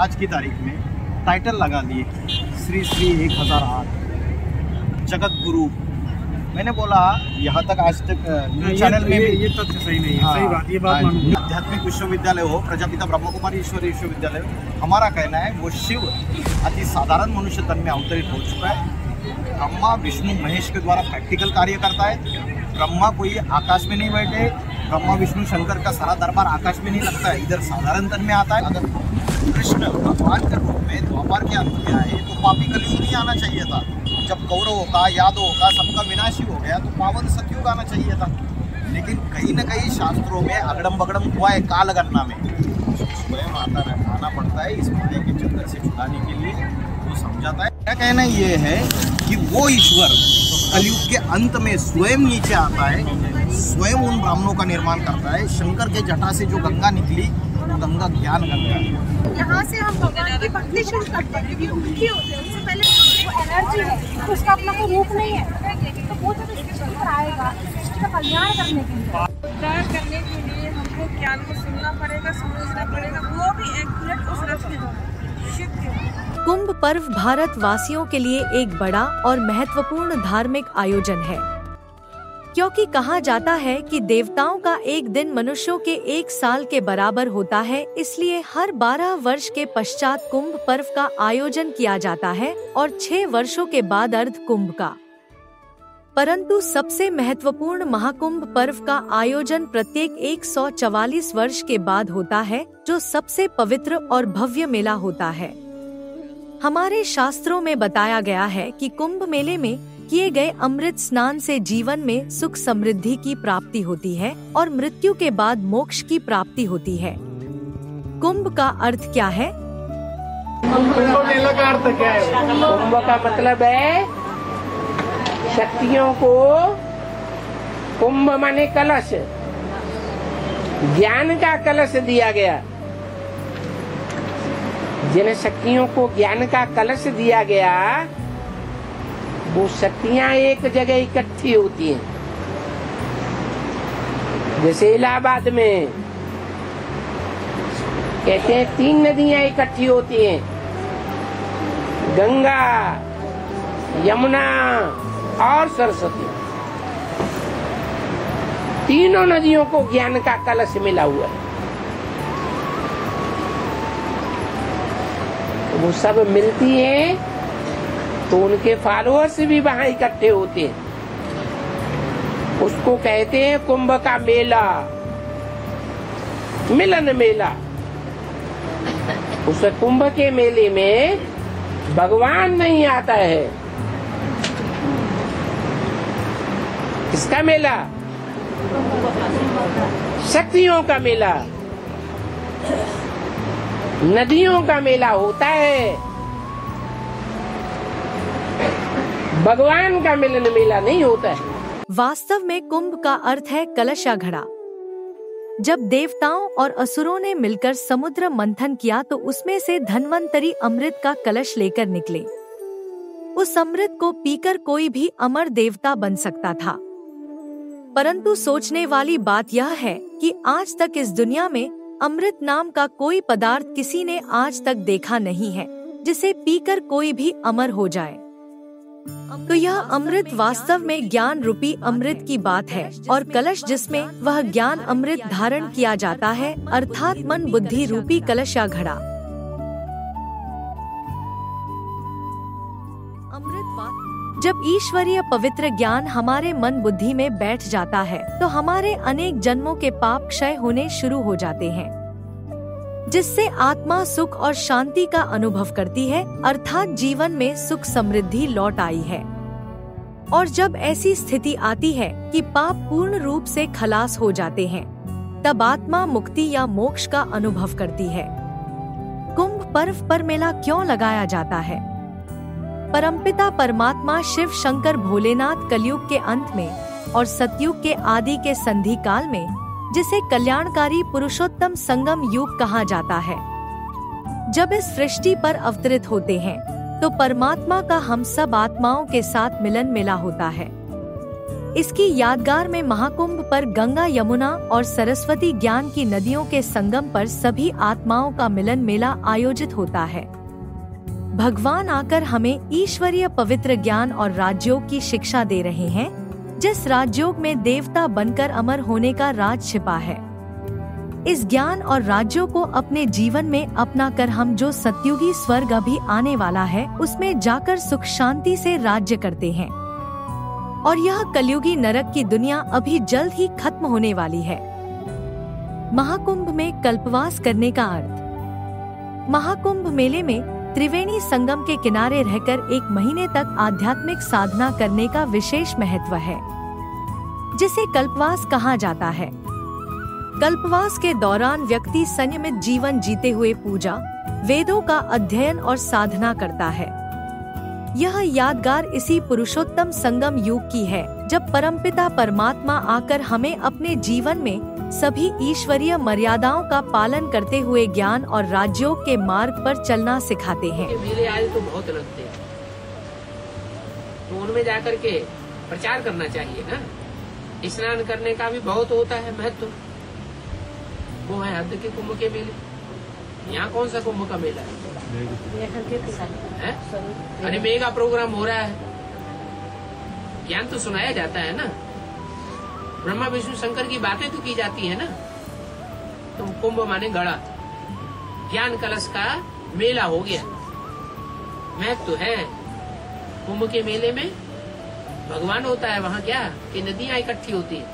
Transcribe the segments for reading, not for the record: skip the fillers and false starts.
आज की तारीख में टाइटल लगा दिए श्री श्री 1008 जगत गुरु। मैंने बोला यहाँ तक आज तक न्यूज चैनल में ये तथ्य सही नहीं है। सही बात, ये बात मानूंगा। आध्यात्मिक विश्वविद्यालय हो, प्रजापिता ब्रह्म कुमारी ईश्वरी विश्वविद्यालय हो, हमारा कहना है वो शिव अति साधारण मनुष्य तन में अवतरित हो चुका है। ब्रह्मा विष्णु महेश के द्वारा प्रैक्टिकल कार्य करता है। ब्रह्मा कोई आकाश में नहीं बैठे, ब्रह्मा विष्णु शंकर का सारा दरबार आकाश में नहीं लगता है, इधर साधारण तन में आता है। अगर कृष्ण भगवान के रूप में द्वापर के अंत में आए तो पापी कलयुग नहीं आना चाहिए था। जब कौरवों का यादवों का सबका विनाश ही हो गया तो पावन सतयुग आना चाहिए था। लेकिन कहीं न कहीं शास्त्रों में अगड़म बगड़म हुआ है कालगणना में। स्वयं आना पड़ता है इस माया के चक्कर से छुड़ाने के लिए, वो समझाता है। क्या कहना ये है कि वो ईश्वर कलयुग के अंत में स्वयं नीचे आता है, स्वयं उन ब्राह्मणों का निर्माण करता है। शंकर के जटा से जो गंगा निकली वो गंगा ज्ञान गंगा है। यहाँ से हम भगवान की भक्ति शुरू करते हैं क्योंकि दुखी होते हैं, उससे पहले वो एनर्जी है तो उसका अपना कोई रूप नहीं है, तो वो जब इस सृष्टि पर आएगा सृष्टि का कल्याण करने के लिए, उद्धार करने के लिए हमको ज्ञान को सुनना पड़ेगा, समझना पड़ेगा, वो भी एक्यूरेट उस रथ के द्वारा शिव के। कुंभ पर्व भारत वासियों के लिए एक बड़ा और महत्वपूर्ण धार्मिक आयोजन है, क्योंकि कहा जाता है कि देवताओं का एक दिन मनुष्यों के एक साल के बराबर होता है। इसलिए हर 12 वर्ष के पश्चात कुंभ पर्व का आयोजन किया जाता है और 6 वर्षों के बाद अर्ध कुंभ का। परंतु सबसे महत्वपूर्ण महाकुंभ पर्व का आयोजन प्रत्येक 144 वर्ष के बाद होता है, जो सबसे पवित्र और भव्य मेला होता है। हमारे शास्त्रों में बताया गया है कि कुंभ मेले में किए गए अमृत स्नान से जीवन में सुख समृद्धि की प्राप्ति होती है और मृत्यु के बाद मोक्ष की प्राप्ति होती है। कुंभ का अर्थ क्या है? कुंभ मेला का अर्थ क्या है? कुंभ का मतलब है शक्तियों को, कुंभ माने कलश, ज्ञान का कलश दिया गया। जिन शक्तियों को ज्ञान का कलश दिया गया वो शक्तियां एक जगह इकट्ठी होती हैं। जैसे इलाहाबाद में कहते हैं 3 नदियां इकट्ठी होती हैं, गंगा, यमुना और सरस्वती। तीनों नदियों को ज्ञान का कलश मिला हुआ है। वो सब मिलती हैं तो उनके फॉलोअर्स भी वहाँ इकट्ठे होते हैं। उसको कहते हैं कुंभ का मेला, मिलन मेला। उस कुंभ के मेले में भगवान नहीं आता है। किसका मेला? शक्तियों का मेला, नदियों का मेला होता है। भगवान का मिलन मेला नहीं होता है। वास्तव में कुंभ का अर्थ है कलशा घड़ा। जब देवताओं और असुरों ने मिलकर समुद्र मंथन किया तो उसमें से धन्वंतरी अमृत का कलश लेकर निकले। उस अमृत को पीकर कोई भी अमर देवता बन सकता था। परंतु सोचने वाली बात यह है कि आज तक इस दुनिया में अमृत नाम का कोई पदार्थ किसी ने आज तक देखा नहीं है जिसे पीकर कोई भी अमर हो जाए। तो यह अमृत वास्तव में ज्ञान रूपी अमृत की बात है और कलश जिसमें वह ज्ञान अमृत धारण किया जाता है, अर्थात मन बुद्धि रूपी कलश या घड़ा। जब ईश्वरीय पवित्र ज्ञान हमारे मन बुद्धि में बैठ जाता है तो हमारे अनेक जन्मों के पाप क्षय होने शुरू हो जाते हैं, जिससे आत्मा सुख और शांति का अनुभव करती है, अर्थात जीवन में सुख समृद्धि लौट आई है। और जब ऐसी स्थिति आती है कि पाप पूर्ण रूप से खलास हो जाते हैं, तब आत्मा मुक्ति या मोक्ष का अनुभव करती है। कुंभ पर्व पर मेला क्यों लगाया जाता है? परमपिता परमात्मा शिव शंकर भोलेनाथ कलयुग के अंत में और सतयुग के आदि के संधि काल में, जिसे कल्याणकारी पुरुषोत्तम संगम युग कहा जाता है, जब इस सृष्टि पर अवतरित होते हैं तो परमात्मा का हम सब आत्माओं के साथ मिलन मेला होता है। इसकी यादगार में महाकुंभ पर गंगा, यमुना और सरस्वती ज्ञान की नदियों के संगम पर सभी आत्माओं का मिलन मेला आयोजित होता है। भगवान आकर हमें ईश्वरीय पवित्र ज्ञान और राजयोग की शिक्षा दे रहे हैं, जिस राजयोग में देवता बनकर अमर होने का राज छिपा है। इस ज्ञान और राज्यों को अपने जीवन में अपना कर हम जो सतयुगी स्वर्ग अभी आने वाला है उसमें जाकर सुख शांति से राज्य करते हैं, और यह कलयुगी नरक की दुनिया अभी जल्द ही खत्म होने वाली है। महाकुंभ में कल्पवास करने का अर्थ। महाकुंभ मेले में त्रिवेणी संगम के किनारे रहकर 1 महीने तक आध्यात्मिक साधना करने का विशेष महत्व है, जिसे कल्पवास कहा जाता है। कल्पवास के दौरान व्यक्ति संयमित जीवन जीते हुए पूजा, वेदों का अध्ययन और साधना करता है। यह यादगार इसी पुरुषोत्तम संगम युग की है, जब परमपिता परमात्मा आकर हमें अपने जीवन में सभी ईश्वरीय मर्यादाओं का पालन करते हुए ज्ञान और राजयोग के मार्ग पर चलना सिखाते हैं। मेले आज तो बहुत लगते हैं, तो उनमें जाकर के प्रचार करना चाहिए ना। स्नान करने का भी बहुत होता है महत्व। वो है हद के कुंभ के मेले। यहाँ कौन सा कुंभ का मेला है? अरे मेगा प्रोग्राम हो रहा है, ज्ञान तो सुनाया जाता है ना, ब्रह्मा विष्णु शंकर की बातें तो की जाती है ना। तो कुंभ माने गड़ा, ज्ञान कलश का मेला हो गया। महत्व तो है कुंभ के मेले में। भगवान होता है वहाँ क्या कि नदियाँ इकट्ठी होती है,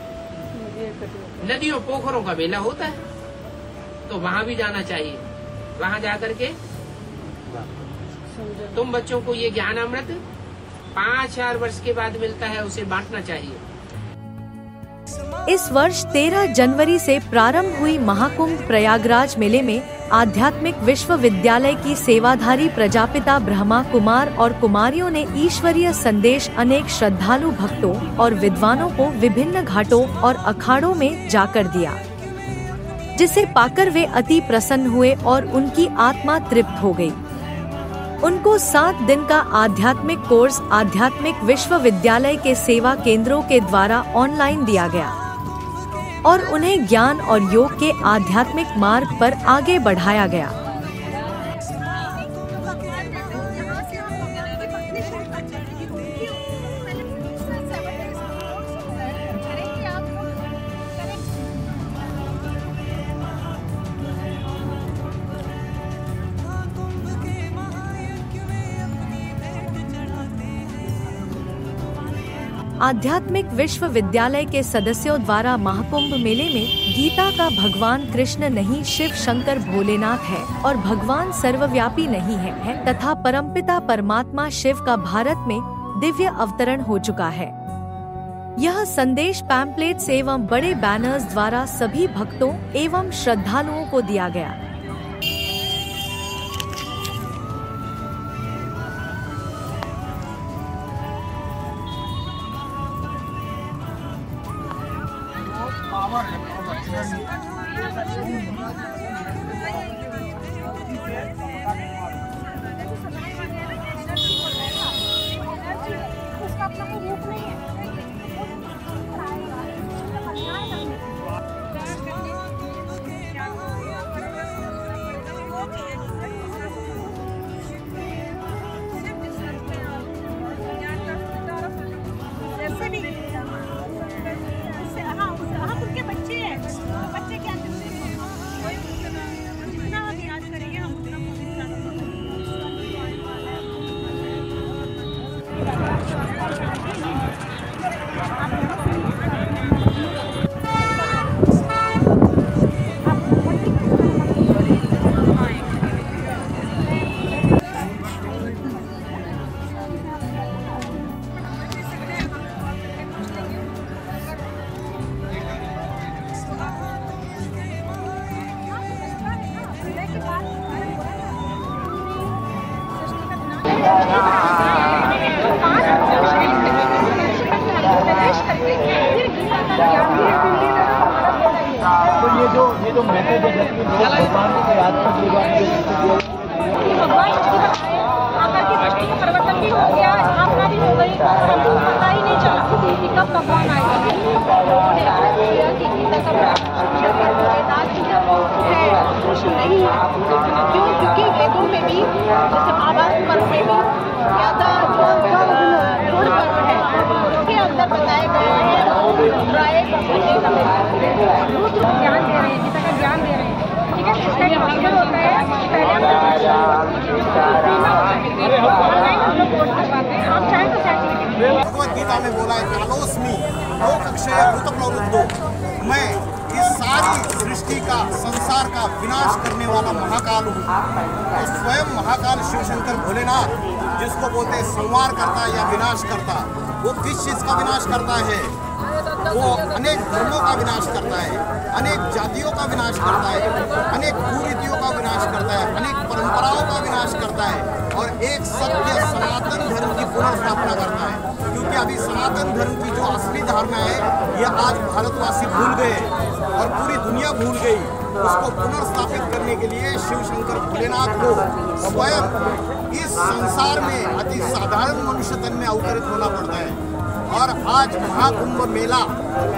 नदियों पोखरों का मेला होता है, तो वहाँ भी जाना चाहिए। वहाँ जाकर के तुम बच्चों को ये ज्ञान अमृत 5-4 वर्ष के बाद मिलता है, उसे बांटना चाहिए। इस वर्ष 13 जनवरी से प्रारंभ हुई महाकुंभ प्रयागराज मेले में आध्यात्मिक विश्वविद्यालय की सेवाधारी प्रजापिता ब्रह्मा कुमार और कुमारियों ने ईश्वरीय संदेश अनेक श्रद्धालु भक्तों और विद्वानों को विभिन्न घाटों और अखाड़ों में जाकर दिया, जिसे पाकर वे अति प्रसन्न हुए और उनकी आत्मा तृप्त हो गई। उनको 7 दिन का आध्यात्मिक कोर्स आध्यात्मिक विश्वविद्यालय के सेवा केंद्रों के द्वारा ऑनलाइन दिया गया और उन्हें ज्ञान और योग के आध्यात्मिक मार्ग पर आगे बढ़ाया गया। आध्यात्मिक विश्वविद्यालय के सदस्यों द्वारा महाकुंभ मेले में गीता का भगवान कृष्ण नहीं शिव शंकर भोलेनाथ है और भगवान सर्वव्यापी नहीं है तथा परमपिता परमात्मा शिव का भारत में दिव्य अवतरण हो चुका है। यह संदेश पैम्पलेट्स एवं बड़े बैनर्स द्वारा सभी भक्तों एवं श्रद्धालुओं को दिया गया। उसका अपना कोई रूप नहीं है। जैसे भी हाँ उनके बच्चे हैं, बच्चे क्या करते हैं, जितना हम याद करेंगे हम उतना तो ये जो मैसेज है जैसे भगवान को याद आकर के परिवर्तन भी हो गया, स्थापना भी हो गई, हमको पता ही नहीं चला कि कब भगवान भी जैसे आवास पर्व में भी या जो गुड़ पर्व है उसके अंदर बताए गए हैं राय ज्ञान दे रहे हैं, गीता का ज्ञान दे रहे हैं। ठीक है, इसका एक मंत्र होता है कि पहले हम लोग कोर्स करवाते हैं, आप चाहें तो सर्टिफिकेट। भगवत गीता में बोला है कालोस्मी लोक अक्षय भूत प्रवृद्धो, मैं इस सारी सृष्टि का संसार का विनाश करने वाला महाकाल हूँ। तो स्वयं महाकाल शिव शंकर भोलेनाथ जिसको बोलते हैं संहार करता या विनाश करता, वो किस चीज का विनाश करता है? वो अनेक धर्मों का विनाश करता है, अनेक जातियों का विनाश करता है, अनेक कुरीतियों का विनाश करता है, अनेक परंपराओं का विनाश करता है और एक सत्य सनातन धर्म की पुनर्स्थापना करता है। क्योंकि अभी सनातन धर्म की जो असली धारणा है ये आज भारतवासी भूल गए और पूरी दुनिया भूल गई। उसको पुनर्स्थापित करने के लिए शिव शंकर भोलेनाथ को स्वयं इस संसार में अति साधारण मनुष्य तन में अवतरित होना पड़ता है। और आज महाकुंभ मेला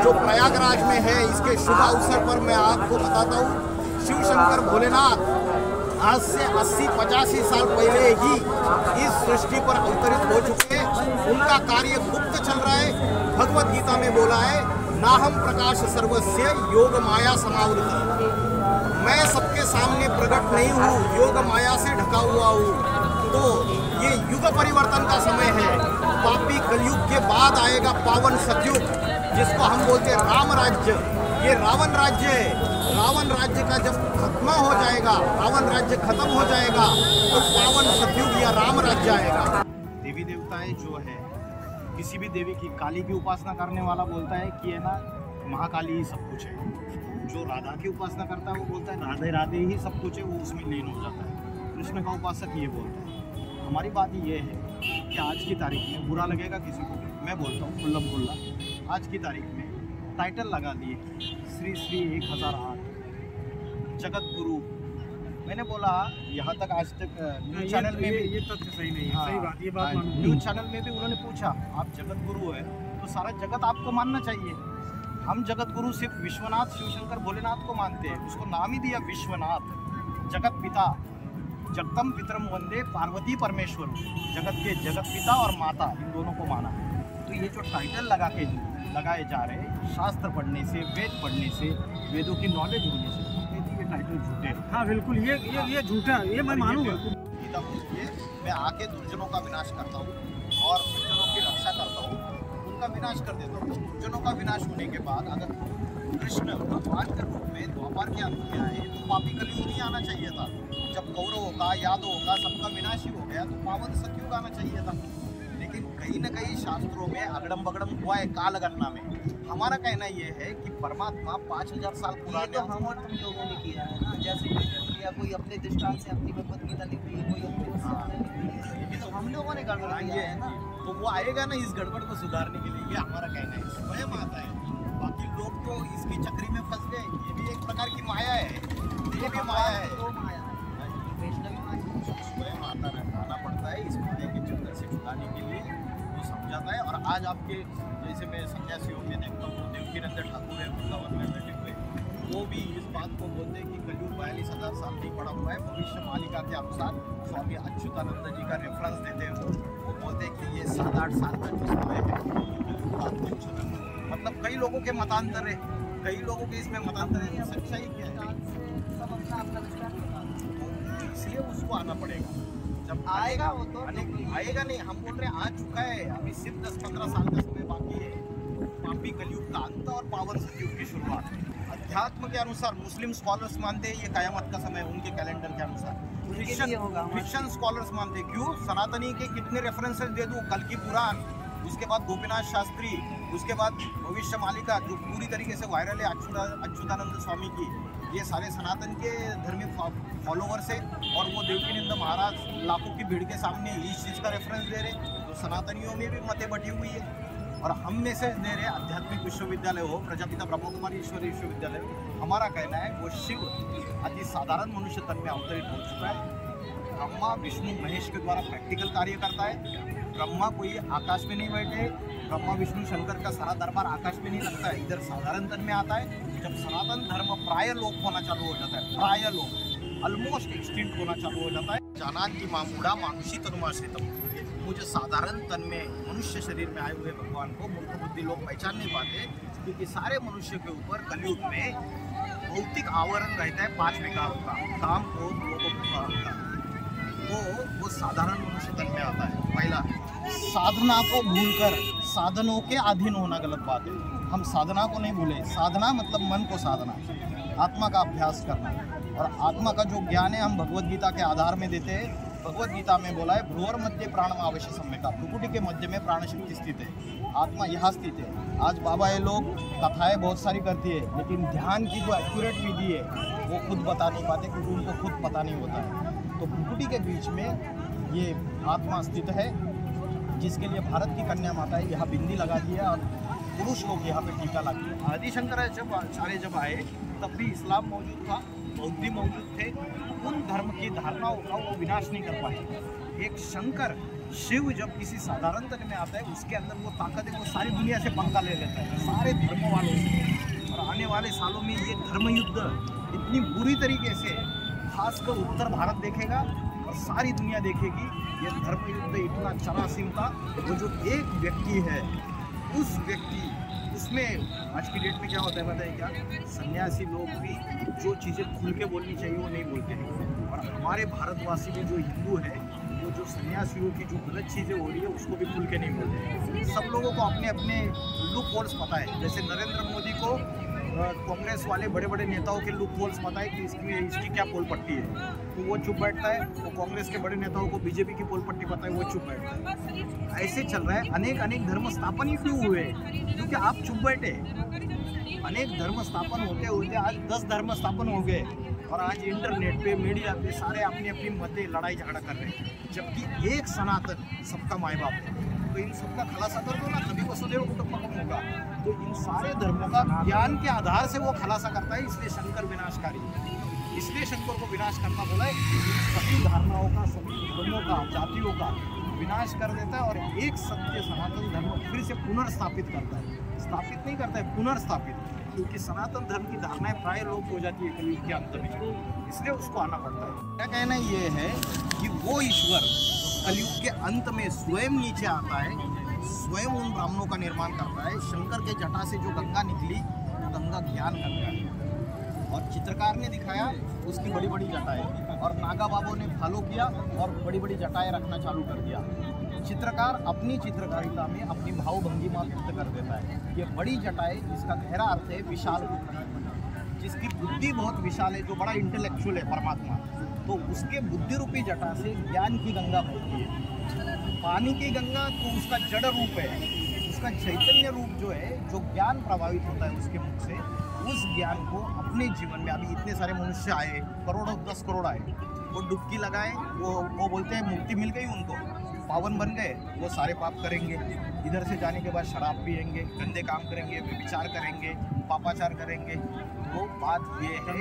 जो प्रयागराज में है, इसके शुभ अवसर पर मैं आपको बताता हूँ, शिव शंकर भोलेनाथ आज से 80-85 साल पहले ही इस सृष्टि पर अवतरित हो चुके हैं। उनका कार्य गुप्त चल रहा है। भगवत गीता में बोला है नाहम प्रकाश सर्वस्य योग माया समावृत, मैं सबके सामने प्रकट नहीं हूँ, योग माया से ढका हुआ हूँ। तो ये युग परिवर्तन का समय है। पापी कलयुग के बाद आएगा पावन सतयुग, जिसको हम बोलते हैं राम राज्य। ये रावण राज्य है। रावण राज्य का जब खत्म हो जाएगा, रावण राज्य खत्म हो जाएगा, तो पावन सतयुग या राम राज्य आएगा। देवी देवताएं जो है, किसी भी देवी की, काली की उपासना करने वाला बोलता है कि है ना महाकाली ही सब कुछ है। जो राधा की उपासना करता है वो बोलता है राधे राधे ही सब कुछ है, वो उसमें लीन हो जाता है। कृष्ण का उपासक ये बोलता है। हमारी बात ये है कि आज की तारीख में बुरा लगेगा किसी को, मैं बोलता हूँ खुल्लम खुल्ला, आज की तारीख में टाइटल लगा दिए श्री श्री 1008 जगत गुरु। मैंने बोला यहाँ तक आज तक न्यूज़ चैनल में भी ये तथ्य सही नहीं है। सही बात, ये बात मानूं। न्यूज़ चैनल में भी उन्होंने पूछा आप जगत गुरु है तो सारा जगत आपको मानना चाहिए। हम जगत गुरु सिर्फ विश्वनाथ शिव शंकर भोलेनाथ को मानते हैं। उसको नाम ही दिया विश्वनाथ, जगत पिता, जगतम पितरम वंदे पार्वती परमेश्वर, जगत के जगत पिता और माता, इन दोनों को माना। तो ये जो टाइटल लगाए जा रहे हैं, शास्त्र पढ़ने से, वेद पढ़ने से, वेदों की नॉलेज होने से, ये टाइटल झूठे हैं। हाँ बिल्कुल, ये झूठा, ये मैं मानूंगा। गीता बोलती है मैं आके दुर्जनों का विनाश करता हूँ और दुर्जनों की रक्षा करता हूँ, उनका विनाश कर देता हूँ। दुर्जनों का विनाश होने के बाद अगर कृष्ण भगवान के रूप में द्वापर के अंत में आए तो पापी कलयुग नहीं आना चाहिए था। जब कौरवों का, यादवों का सबका विनाश ही हो गया तो पावन सतयुग आना चाहिए था। लेकिन कहीं न कहीं शास्त्रों में अगड़म बगड़म हुआ है कालगणना में। हमारा कहना ये है कि परमात्मा 5000 साल पुराने, तो हम और तुम लोगों ने किया है ना, जैसे कोई अपने दृष्टांत से अपनी भगवत गीता लिखी है, कोई अपने उससे, ये तो हम लोगों ने गड़बड़ किया है ना। तो वो आएगा ना इस गड़बड़ को सुधारने के लिए, ये हमारा कहना है। स्वयं आता है, बाकी लोग तो इसकी चक्री में फंस गए। ये भी एक प्रकार की माया है, ये भी माया है। स्वयं आना पड़ता है इस माया के चक्कर से छुड़ाने के लिए, वो समझाता है। और आज आपके जैसे मैं सन्यासियों में देखता हूँ, देवकीनंद ठाकुर है वृंदावन में बैठे हुए, वो भी इस बात को बोलते हैं कि कलयुग 42,000 साल नहीं पड़ा हुआ है। भविष्य मालिका के अनुसार स्वामी अच्युतानंद जी का रेफरेंस देते हैं। वो बोलते हैं कि ये 7-8 साल का जो समय है, मतलब कई लोगों के मतांतर है, कई लोगों के इसमें मतांतर है। सच्चाई क्या है, इसलिए उसको आना पड़ेगा। जब आएगा वो तो आएगा नहीं, हम बोल रहे हैं आ चुका है, अभी सिर्फ 10-15 साल का समय बाकी है। पापी कलयुग का अंत और पावन सतयुग की शुरुआत। अध्यात्म के अनुसार मुस्लिम स्कॉलर्स मानते हैं ये कयामत का समय, उनके कैलेंडर के अनुसार। क्रिश्चियन स्कॉलर्स मानते हैं। क्यों? सनातनी के कितने रेफरेंसेस दे दूं, कल की पुराण, उसके बाद गोपीनाथ शास्त्री, उसके बाद भविष्य मालिका जो पूरी तरीके से वायरल है, अच्युतानंद स्वामी की, ये सारे सनातन के धर्मी फॉलोवर्स है। और वो देवकीनंद महाराज लाखों की भीड़ के सामने इस चीज़ का रेफरेंस दे रहे। तो सनातनियों में भी मतें बटी हुई है। और हम मैसेज दे रहे आध्यात्मिक विश्वविद्यालय हो, प्रजापिता ब्रह्म कुमारी ईश्वरीय विश्वविद्यालय हो, हमारा कहना है वो शिव अति साधारण मनुष्य तन में अवतरित हो चुका है। ब्रह्मा विष्णु महेश के द्वारा प्रैक्टिकल कार्य करता है। ब्रह्मा कोई आकाश में नहीं बैठे, ब्रह्मा विष्णु शंकर का सारा दरबार आकाश में नहीं लगता है, इधर साधारण तन में आता है। जब सनातन धर्म प्राय लोक होना चालू हो जाता है, प्राय लोक, ऑलमोस्ट एक्सटिंक्ट होना चालू हो जाता है। जानांति मां मूढ़ा मानुषी तनुमाश्रितम, मुझे साधारण तन में मनुष्य शरीर में आए हुए भगवान को मूर्ख बुद्धि लोग पहचान नहीं पाते, क्योंकि सारे मनुष्य के ऊपर कलयुग में भौतिक आवरण रहता है 5 विकारों का, काम, क्रोध, लोभ, मोह, अहंकार। तो वो साधारण मनुष्य तन में आता है। पहला, साधना को भूलकर साधनों के अधीन होना गलत बात है। हम साधना को नहीं भूले। साधना मतलब मन को साधना, आत्मा का अभ्यास करना, और आत्मा का जो ज्ञान है हम भगवत गीता के आधार में देते हैं। भगवत गीता में बोला है भ्रूवर मध्य प्राणम आवश्य सम्यका, भ्रुकुटी के मध्य में प्राण शक्ति स्थित है, आत्मा यहाँ स्थित है। आज बाबा ये लोग कथाएं बहुत सारी करती है, लेकिन ध्यान की जो एक्यूरेट विधि है वो खुद बता नहीं पाते, क्योंकि उनको खुद पता नहीं होता है। तो भ्रुकुटी के बीच में ये आत्मा स्थित है, जिसके लिए भारत की कन्या माता है यहाँ बिंदी लगा दी है, और पुरुष लोग यहाँ पे टीका लगा दिया। आदि शंकराचार्य जब आए तब भी इस्लाम मौजूद था, बौद्ध मौजूद थे। उन धर्म की धारणाओं का वो विनाश नहीं कर पाए। एक शंकर शिव जब किसी साधारण तन में आता है, उसके अंदर वो ताकत है, वो सारी दुनिया से पंगा ले लेता है, सारे धर्मों वालों से। और आने वाले सालों में ये धर्म युद्ध इतनी बुरी तरीके से, खासकर उत्तर भारत देखेगा और सारी दुनिया देखेगी। ये धर्म युद्ध इतना चरासीम था। वो जो एक व्यक्ति है, उस व्यक्ति, उसमें आज की डेट में क्या होता है पता है क्या? सन्यासी लोग भी जो चीज़ें खुल के बोलनी चाहिए वो नहीं बोलते हैं। और हमारे भारतवासी में जो हिंदू है, वो जो सन्यासियों की जो गलत चीज़ें हो रही है उसको भी खुल के नहीं बोलते हैं। सब लोगों को अपने अपने लूप होल्स पता है। जैसे नरेंद्र मोदी को कांग्रेस वाले बड़े बड़े नेताओं के लूप होल्स पता है कि इसकी क्या पोल पट्टी है, तो वो चुप बैठता है। वो कांग्रेस के बड़े नेताओं को बीजेपी की पोल पट्टी पता है, वो चुप बैठता है। ऐसे चल रहा है। अनेक धर्म स्थापन ही क्यों हुए? क्योंकि आप चुप बैठे। अनेक धर्म स्थापन होते होते आज 10 धर्म स्थापन हो गए, और आज इंटरनेट पे, मीडिया पे सारे अपनी अपनी मतें लड़ाई झगड़ा कर रहे हैं, जबकि एक सनातन सबका माई बाप है। तो इन सबका खुलासा कर दो ना, तभी वसुधैव कुटुंबकम होगा। तो इन सारे धर्मों का ज्ञान के आधार से वो खुलासा करता है, इसलिए शंकर विनाशकारी है। इसलिए शंकर को विनाश करना बोला है। सभी धारणाओं का, सभी धर्मों का, जातियों का विनाश कर देता है, और एक सत्य सनातन धर्म फिर से पुनर्स्थापित करता है। स्थापित नहीं करता है, पुनर्स्थापित, क्योंकि सनातन धर्म की धारणाएं प्राय लोप हो जाती है कलयुग के अंत में, इसलिए उसको आना पड़ता है। क्या कहना ये है कि वो ईश्वर कलयुग के अंत में स्वयं नीचे आता है, स्वयं उन ब्राह्मणों का निर्माण करता है। शंकर के जटा से जो गंगा निकली, गंगा ज्ञान गंगा है, और चित्रकार ने दिखाया उसकी बड़ी बड़ी जटाएं, और नागा बाबू ने फॉलो किया और बड़ी बड़ी जटाएं रखना चालू कर दिया। चित्रकार अपनी चित्रकारिता में अपनी भावभंगिमा व्यक्त कर देता है। ये बड़ी जटाएं, इसका गहरा अर्थ है विशाल, जिसकी बुद्धि बहुत विशाल है, जो बड़ा इंटेलेक्चुअल है परमात्मा, तो उसके बुद्धि रूपी जटा से ज्ञान की गंगा बहती है। पानी की गंगा तो उसका जड़ रूप है, उसका चैतन्य रूप जो है, जो ज्ञान प्रभावित होता है उसके मुख से, उस ज्ञान को अपने जीवन में, अभी इतने सारे मनुष्य आए, करोड़ों 10 करोड़ आए, वो डुबकी लगाए, वो बोलते हैं मुक्ति मिल गई उनको, पावन बन गए, वो सारे पाप करेंगे। इधर से जाने के बाद शराब पिएंगे, गंदे काम करेंगे, व्यभिचार करेंगे, पापाचार करेंगे। तो बात ये है,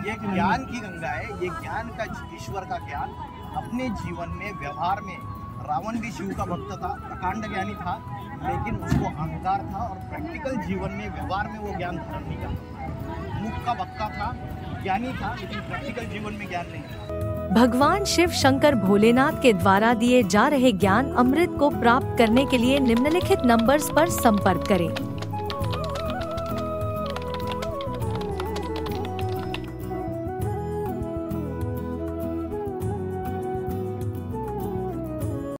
ये ज्ञान की गंगा है, ये ज्ञान का, ईश्वर का ज्ञान अपने जीवन में, व्यवहार में। रावण भी शिव का भक्त था, प्रकांड ज्ञानी था, लेकिन उसको अहंकार था, और प्रैक्टिकल जीवन में, व्यवहार में वो ज्ञान धारण नहीं करता। मुख का वक्ता था, ज्ञानी था, लेकिन प्रैक्टिकल जीवन में ज्ञान नहीं था। भगवान शिव शंकर भोलेनाथ के द्वारा दिए जा रहे ज्ञान अमृत को प्राप्त करने के लिए निम्नलिखित नंबर्स पर संपर्क करें।